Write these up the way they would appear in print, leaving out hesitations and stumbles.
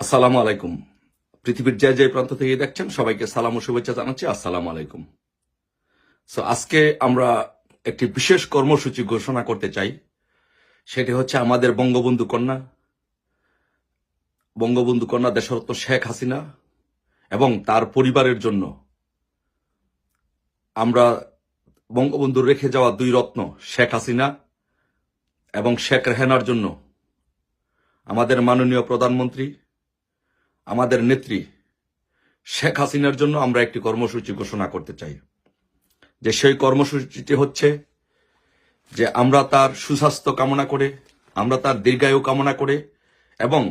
আসসালামু আলাইকুম। পৃথিবীর যে যে প্রান্ত থেকে দেখছেন সবাইকে সালাম ও শুভেচ্ছা জানাচ্ছি। আসসালামু আলাইকুম। আজকে আমরা একটি বিশেষ কর্মসূচি ঘোষণা করতে চাই। সেটি হচ্ছে আমাদের বঙ্গবন্ধু কন্যা দেশরত্ন শেখ হাসিনা এবং তার পরিবারের জন্য আমরা বঙ্গবন্ধুর রেখে যাওয়া দুই রত্ন শেখ হাসিনা এবং শেখ রেহানার জন্য আমাদের মাননীয় প্রধানমন্ত্রী, আমাদের নেত্রী শেখ হাসিনার জন্য আমরা একটি কর্মসূচি ঘোষণা করতে চাই। যে সেই কর্মসূচিটি হচ্ছে যে আমরা তার সুস্বাস্থ্য কামনা করে, আমরা তার দীর্ঘায়ু কামনা করে এবং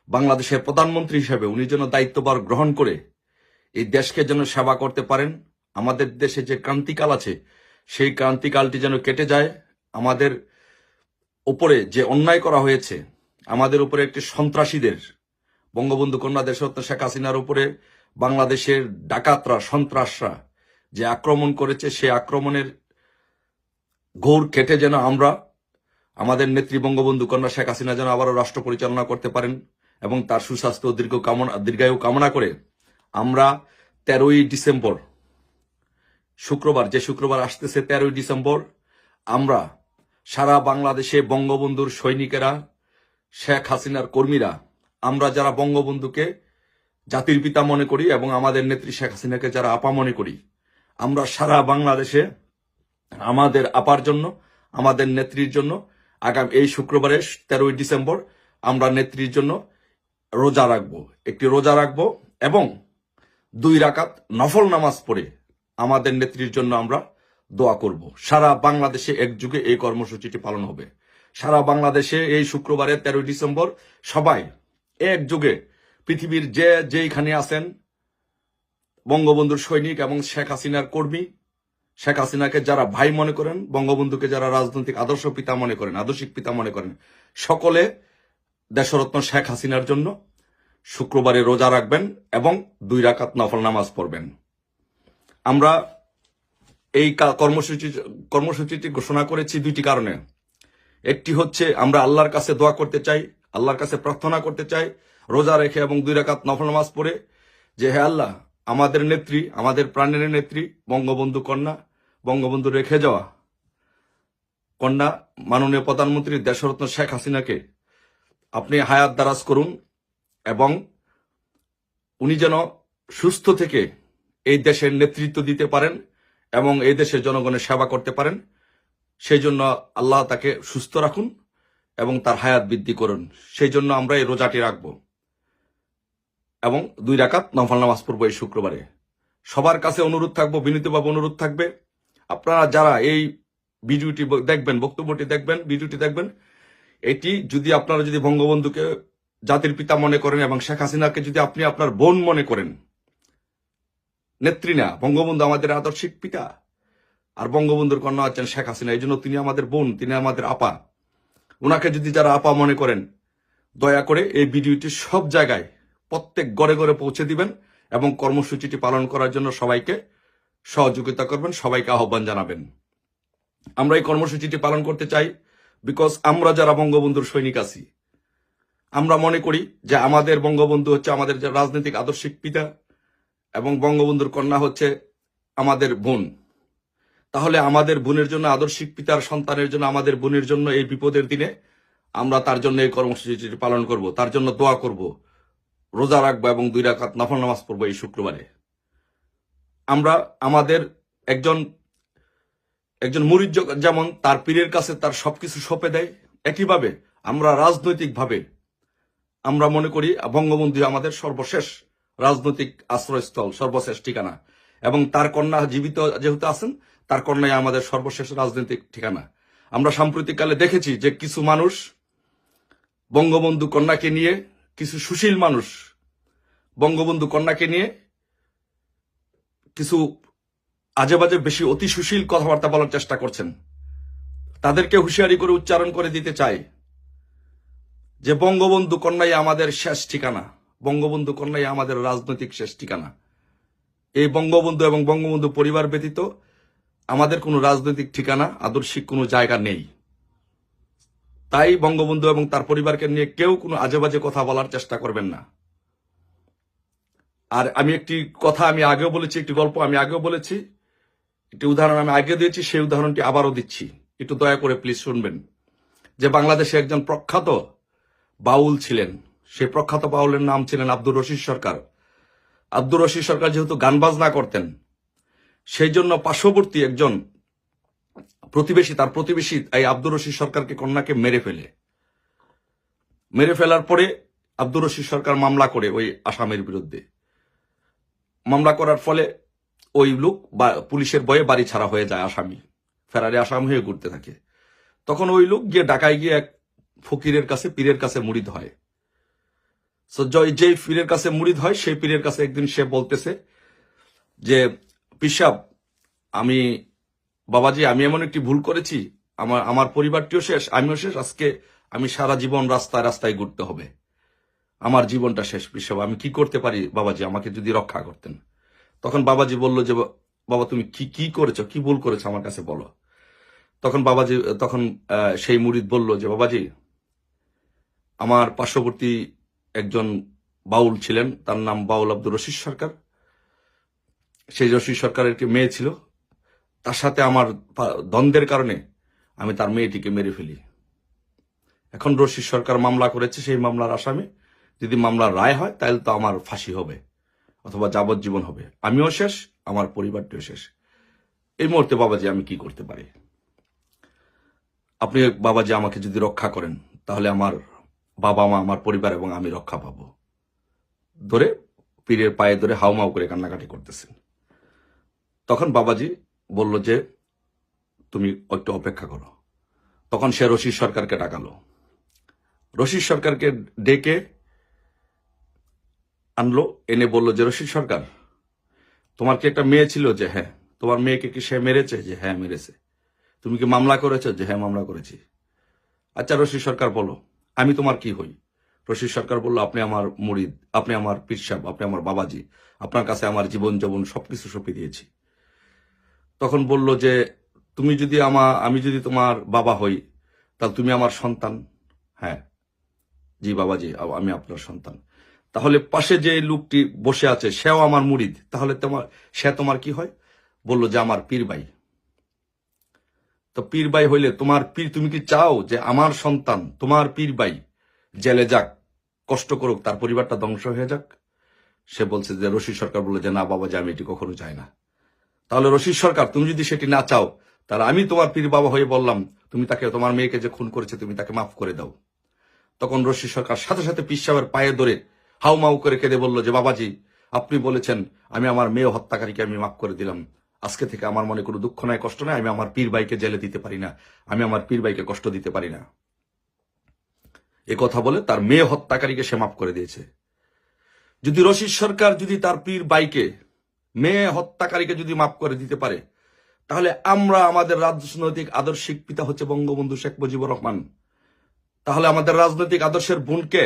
বাংলাদেশের প্রধানমন্ত্রী হিসেবে উনি যেন দায়িত্বভার গ্রহণ করে এই দেশকে যেন সেবা করতে পারেন। আমাদের দেশে যে ক্রান্তিকাল আছে সেই ক্রান্তিকালটি যেন কেটে যায়। আমাদের উপরে যে অন্যায় করা হয়েছে, আমাদের উপরে একটি সন্ত্রাসীদের, বঙ্গবন্ধু কন্যা দেশরত্ন শেখ হাসিনার উপরে বাংলাদেশের ডাকাতরা, সন্ত্রাসরা যে আক্রমণ করেছে, সেই আক্রমণের ঘোর কেটে যেন আমরা আমাদের নেত্রী বঙ্গবন্ধু কন্যা শেখ হাসিনা যেন আবারও রাষ্ট্র পরিচালনা করতে পারেন এবং তার সুস্বাস্থ্য দীর্ঘায়ু কামনা করে আমরা 13ই ডিসেম্বর শুক্রবার আসতেছে 13ই ডিসেম্বর আমরা সারা বাংলাদেশে বঙ্গবন্ধুর সৈনিকেরা, শেখ হাসিনার কর্মীরা, আমরা যারা বঙ্গবন্ধুকে জাতির পিতা মনে করি এবং আমাদের নেত্রী শেখ হাসিনাকে যারা আপা মনে করি, আমরা সারা বাংলাদেশে আমাদের আপার জন্য, আমাদের নেত্রীর জন্য আগামী এই শুক্রবারে 13ই ডিসেম্বর আমরা নেত্রীর জন্য একটি রোজা রাখবো এবং 2 রাকাত নফল নামাজ পড়ে আমাদের নেত্রীর জন্য আমরা দোয়া করব। সারা বাংলাদেশে একযোগে এই কর্মসূচিটি পালন হবে। সারা বাংলাদেশে এই শুক্রবারে 13ই ডিসেম্বর সবাই একযোগে, পৃথিবীর যেইখানে আছেন বঙ্গবন্ধুর সৈনিক এবং শেখ হাসিনার কর্মী, শেখ হাসিনাকে যারা ভাই মনে করেন, বঙ্গবন্ধুকে যারা রাজনৈতিক আদর্শিক পিতা মনে করেন, সকলে দেশরত্ন শেখ হাসিনার জন্য শুক্রবারে রোজা রাখবেন এবং 2 রাকাত নফল নামাজ পড়বেন। আমরা এই কর্মসূচিটি ঘোষণা করেছি 2টি কারণে। একটি হচ্ছে আমরা আল্লাহর কাছে দোয়া করতে চাই, আল্লাহর কাছে প্রার্থনা করতে চাই রোজা রেখে এবং 2 রাকাত নফল নামাজ পড়ে যে হে আল্লাহ, আমাদের নেত্রী, আমাদের প্রাণের নেত্রী বঙ্গবন্ধু রেখে যাওয়া কন্যা মাননীয় প্রধানমন্ত্রী দেশরত্ন শেখ হাসিনাকে আপনি হায়াত দারাজ করুন এবং উনি যেন সুস্থ থেকে এই দেশের নেতৃত্ব দিতে পারেন এবং এই দেশের জনগণের সেবা করতে পারেন। সেই জন্য আল্লাহ তাকে সুস্থ রাখুন এবং তার হায়াত বৃদ্ধি করুন। সেই জন্য আমরা এই রোজাটি রাখবো এবং 2 রাকাত নফল নামাজ পড়বো এই শুক্রবারে। সবার কাছে অনুরোধ থাকবো, বিনীতভাবে অনুরোধ থাকবে, আপনারা যারা এই ভিডিওটি দেখবেন, বক্তব্যটি দেখবেন, ভিডিওটি দেখবেন, এটি আপনারা যদি বঙ্গবন্ধুকে জাতির পিতা মনে করেন এবং শেখ হাসিনাকে যদি আপনি আপনার বোন মনে করেন, নেত্রী না, বঙ্গবন্ধু আমাদের আদর্শিক পিতা আর বঙ্গবন্ধুর কন্যা হচ্ছেন শেখ হাসিনা, এই জন্য তিনি আমাদের বোন, তিনি আমাদের আপা। ওনাকে যদি যারা আপা মনে করেন, দয়া করে এই ভিডিওটি সব জায়গায় প্রত্যেক ঘরে ঘরে পৌঁছে দিবেন এবং কর্মসূচিটি পালন করার জন্য সবাইকে সহযোগিতা করবেন, সবাইকে আহ্বান জানাবেন। আমরা এই কর্মসূচিটি পালন করতে চাই বিকজ আমরা যারা বঙ্গবন্ধুর সৈনিক আছি, আমরা মনে করি যে আমাদের বঙ্গবন্ধু হচ্ছে আমাদের রাজনৈতিক আদর্শিক পিতা এবং বঙ্গবন্ধুর কন্যা হচ্ছে আমাদের বোন। তাহলে আমাদের বোনের জন্য, আদর্শিক পিতার সন্তানের জন্য, আমাদের বোনের জন্য এই বিপদের দিনে আমরা তার জন্য এই কর্মসূচিটি পালন করব, তার জন্য দোয়া করব, রোজা রাখবো এবং 2 রাকাত নফল নামাজ পড়বো এই শুক্রবারে। আমরা আমাদের একজন মুরিদ যেমন তার পীরের কাছে তার সবকিছু সঁপে দেয়, একইভাবে আমরা রাজনৈতিকভাবে আমরা মনে করি বঙ্গবন্ধু আমাদের সর্বশেষ রাজনৈতিক আশ্রয়স্থল, সর্বশেষ ঠিকানা এবং তার কন্যা জীবিত যেহেতু আছেন, তার কন্যাই আমাদের সর্বশেষ রাজনৈতিক ঠিকানা। আমরা সাম্প্রতিককালে দেখেছি যে কিছু মানুষ বঙ্গবন্ধু কন্যাকে নিয়ে, কিছু সুশীল মানুষ বঙ্গবন্ধু কন্যাকে নিয়ে কিছু আজেবাজে বেশি অতি সুশীল কথাবার্তা বলার চেষ্টা করছেন। তাদেরকে হুঁশিয়ারি করে উচ্চারণ করে দিতে চাই যে বঙ্গবন্ধু কন্যাই আমাদের শেষ ঠিকানা, বঙ্গবন্ধু কন্যাই আমাদের রাজনৈতিক শেষ ঠিকানা। এই বঙ্গবন্ধু এবং বঙ্গবন্ধু পরিবার ব্যতীত আমাদের কোনো রাজনৈতিক ঠিকানা, আদর্শিক কোনো জায়গা নেই। তাই বঙ্গবন্ধু এবং তার পরিবারকে নিয়ে কেউ কোনো আজেবাজে কথা বলার চেষ্টা করবেন না। আর আমি একটি কথা আমি আগেও বলেছি, একটি গল্প আমি আগেও বলেছি, একটি উদাহরণ আমি আগে দিয়েছি, সেই উদাহরণটি আবারও দিচ্ছি, একটু দয়া করে প্লিজ শুনবেন। যে বাংলাদেশে একজন প্রখ্যাত বাউল ছিলেন, সেই প্রখ্যাত বাউলের নাম ছিলেন আব্দুর রশিদ সরকার। আব্দুর রশিদ সরকার যেহেতু গান বাজনা করতেন, সেই জন্য পার্শ্ববর্তী একজন তার প্রতিবেশী এই আব্দুর রশিদ সরকারকে কন্যাকে মেরে ফেলার পরে আব্দুর রশিদ সরকার মামলা করে ওই আসামির বিরুদ্ধে। মামলা করার ফলে ওই লোক পুলিশের ভয়ে বাড়ি ছাড়া হয়ে যায়, আসামি ফেরারে আসামি হয়ে ঘুরতে থাকে। তখন ওই লোক গিয়ে ঢাকায় গিয়ে এক ফকিরের কাছে, পীরের কাছে মুরিদ হয়। যে পীরের কাছে মুরিদ হয়, সেই পীরের কাছে একদিন সে বলতেছে যে, পীর সাহেব, বাবাজি, আমি এমন একটি ভুল করেছি, আমার পরিবারটিও শেষ, আমিও শেষ, আজকে আমি সারা জীবন রাস্তায় রাস্তায় ঘুরতে হবে, আমার জীবনটা শেষ। পীর সাহেব, আমি কি করতে পারি বাবাজি, আমাকে যদি রক্ষা করতেন। তখন বাবাজি বলল যে, বাবা তুমি কি করেছো, কি ভুল করেছো, আমার কাছে বলো। তখন সেই মুরিদ বলল যে, বাবাজি, আমার পার্শ্ববর্তী একজন বাউল ছিলেন, তার নাম বাউল আব্দুর রশিদ সরকার। সেই রশিদ সরকারের একটি মেয়ে ছিল, তার সাথে আমার দ্বন্দ্বের কারণে আমি তার মেয়েটিকে মেরে ফেলি। এখন রশিদ সরকার মামলা করেছে, সেই মামলার আসামি, যদি মামলার রায় হয় তাহলে তো আমার ফাঁসি হবে অথবা যাবজ্জীবন হবে, আমিও শেষ, আমার পরিবারটিও শেষ। এই মুহূর্তে বাবাজি আমি কি করতে পারি? আপনি বাবাজি আমাকে যদি রক্ষা করেন, তাহলে আমার বাবা মা, আমার পরিবার এবং আমি রক্ষা পাবো। ধরে পীরের পায়ে ধরে হাউমাউ করে কান্নাকাটি করতেছেন। তখন বাবাজি বলল যে, তুমি একটু অপেক্ষা করো। তখন সে রশিদ সরকারকে ডাকালো। রশিদ সরকারকে ডেকে আনলো, এনে বলল যে, রশিদ সরকার, তোমার কি একটা মেয়ে ছিল? যে হ্যাঁ। তোমার মেয়েকে কি সে মেরেছে? যে হ্যাঁ মেরেছে। তুমি কি মামলা করেছো? যে হ্যাঁ মামলা করেছি। আচ্ছা রশিদ সরকার বলো, আমি তোমার কি হই? রশিদ সরকার বলল, আপনি আমার মুরিদ, আপনি আমার পীর সাহেব, আপনি আমার বাবাজি, আপনার কাছে আমার জীবন যৌবন সবকিছু সঁপে দিয়েছি। তখন বলল যে, আমি যদি তোমার বাবা হই, তাহলে তুমি আমার সন্তান? হ্যাঁ, জি বাবাজি, আমি আপনার সন্তান। তাহলে পাশে যে লোকটি বসে আছে, সেও আমার মুরিদ, তাহলে সে তোমার কি হয়? বলল যে, আমার পীর ভাই। তো পীর ভাই হইলে তুমি কি চাও যে আমার সন্তান, তোমার পীর ভাই জেলে যাক, কষ্ট করুক, তার পরিবারটা ধ্বংস হয়ে যাক? সে বলছে যে, রশিদ সরকার বলল যে, না বাবাজি, আমি এটি কখনো চাই না। তাহলে রশিদ সরকার, তুমি যদি সেটি না চাও, তাহলে আমি তোমার পীর বাবা হয়ে বললাম, তুমি তোমার মেয়েকে যে খুন করেছে, তুমি তাকে মাফ করে দাও। তখন রশিদ সরকার সাথে সাথে পীর সাহেবের পায়ে ধরে হাউমাউ করে কেঁদে বলল যে, বাবাজি, আপনি বলেছেন আমি আমার মেয়ে হত্যাকারীকে আমি মাফ করে দিলাম, আজকে থেকে আমার মনে কোনো দুঃখ নাই, কষ্ট নাই, আমি আমার পীর ভাইকে জেলে দিতে পারি না, আমি আমার পীর ভাইকে কষ্ট দিতে পারি না। এ কথা বলে তার মেয়ে হত্যাকারীকে সে মাফ করে দিয়েছে। যদি রশিদ সরকার যদি তার পীর ভাইকে, মেয়ে হত্যাকারীকে যদি মাফ করে দিতে পারে, তাহলে আমাদের রাজনৈতিক আদর্শিক পিতা হচ্ছে বঙ্গবন্ধু শেখ মুজিবুর রহমান। তাহলে আমাদের রাজনৈতিক আদর্শের বোনকে,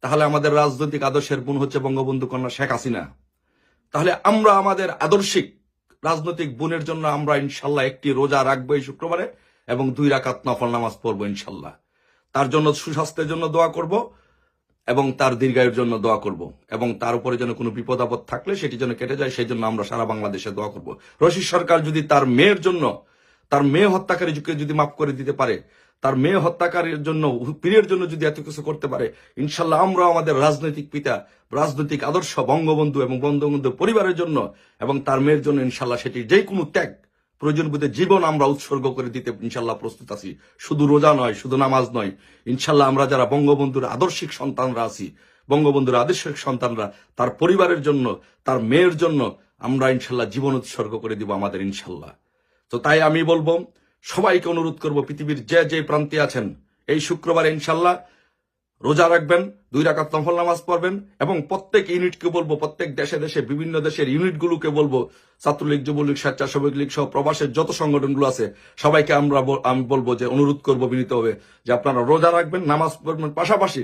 তাহলে আমাদের রাজনৈতিক আদর্শের বোন হচ্ছে বঙ্গবন্ধু কন্যা শেখ হাসিনা। তাহলে আমাদের আদর্শিক রাজনৈতিক বোনের জন্য আমরা ইনশাল্লাহ একটি রোজা রাখবো এই শুক্রবারে, এবং 2 রাকাত নফল নামাজ পড়বো ইনশাল্লাহ। তার জন্য সুস্বাস্থ্যের জন্য দোয়া করব, এবং তার দীর্ঘায়ুর জন্য দোয়া করব, এবং তার উপরে যেন কোনো বিপদ আপদ থাকলে সেটি যেন কেটে যায়, সেই জন্য আমরা সারা বাংলাদেশে দোয়া করব। রশিদ সরকার যদি তার মেয়ের জন্য, তার মেয়ে হত্যাকারীকে যদি মাফ করে দিতে পারে, তার মেয়ে হত্যাকারীর জন্য, পীরের জন্য যদি এত কিছু করতে পারে, ইনশাল্লাহ আমরা আমাদের রাজনৈতিক পিতা, রাজনৈতিক আদর্শ বঙ্গবন্ধু এবং বঙ্গবন্ধু পরিবারের জন্য এবং তার মেয়ের জন্য ইনশাল্লাহ সেটি যে কোনো ত্যাগ, প্রয়োজন বোধে জীবন আমরা উৎসর্গ করে দিতে ইনশাল্লাহ প্রস্তুত আছি। শুধু রোজা নয়, শুধু নামাজ নয়, ইনশাল্লাহ আমরা যারা বঙ্গবন্ধুর আদর্শিক সন্তানরা আছি, বঙ্গবন্ধুর আদর্শিক সন্তানরা, তার পরিবারের জন্য, তার মেয়ের জন্য আমরা ইনশাল্লাহ জীবন উৎসর্গ করে দিব আমাদের ইনশাল্লাহ। তো তাই আমি বলবো, সবাইকে অনুরোধ করব, পৃথিবীর যে প্রান্তে আছেন, এই শুক্রবার ইনশাল্লাহ রোজা রাখবেন, 2 রাকাত নফল নামাজ পড়বেন, এবং প্রত্যেক ইউনিটকে বলবো, প্রত্যেক দেশে দেশে বিভিন্ন দেশের ইউনিটগুলোকে বলবো, ছাত্রলীগ, যুবলীগ, স্বেচ্ছাসেবক লীগ সহ প্রবাসের যত সংগঠনগুলো আছে সবাইকে আমি বলবো যে, অনুরোধ করবো বিনীতভাবে যে আপনারা রোজা রাখবেন, নামাজ পড়বেন, পাশাপাশি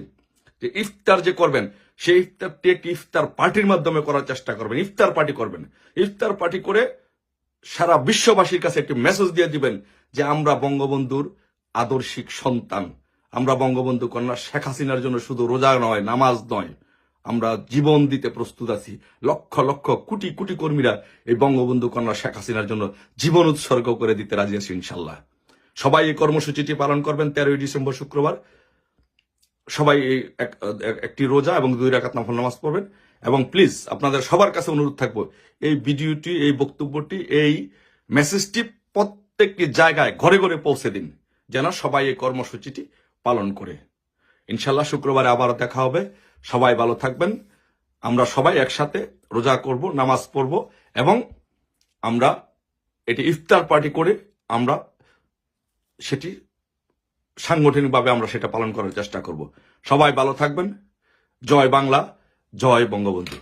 যে ইফতার যে করবেন, সেই ইফতারটি একটি ইফতার পার্টির মাধ্যমে করার চেষ্টা করবেন। ইফতার পার্টি করবেন, ইফতার পার্টি করে সারা বিশ্ববাসীর কাছে একটি মেসেজ দিয়ে দিবেন যে আমরা বঙ্গবন্ধুর আদর্শিক সন্তান, আমরা বঙ্গবন্ধু কন্যা শেখ হাসিনার জন্য শুধু রোজা নয়, নামাজ নয়, আমরা জীবন দিতে প্রস্তুত আছি। লক্ষ লক্ষ কোটি কোটি কর্মীরা এই বঙ্গবন্ধু কন্যা শেখ হাসিনার জন্য জীবন উৎসর্গ করে দিতে রাজি আছি ইনশাল্লাহ। সবাই এই কর্মসূচিটি পালন করবেন 13ই ডিসেম্বর শুক্রবার। সবাই এই একটি রোজা এবং 2 রাকাত নফল নামাজ পড়বেন। এবং প্লিজ আপনাদের সবার কাছে অনুরোধ থাকবো, এই ভিডিওটি, এই বক্তব্যটি, এই মেসেজটি প্রত্যেকটি জায়গায় ঘরে ঘরে পৌঁছে দিন, যেন সবাই এই কর্মসূচিটি পালন করে। ইনশাল্লাহ শুক্রবারে আবারও দেখা হবে। সবাই ভালো থাকবেন। আমরা সবাই একসাথে রোজা করব, নামাজ পড়ব এবং আমরা এটি ইফতার পার্টি করে আমরা সেটি সাংগঠনিকভাবে আমরা সেটা পালন করার চেষ্টা করব। সবাই ভালো থাকবেন। জয় বাংলা, জয় বঙ্গবন্ধু।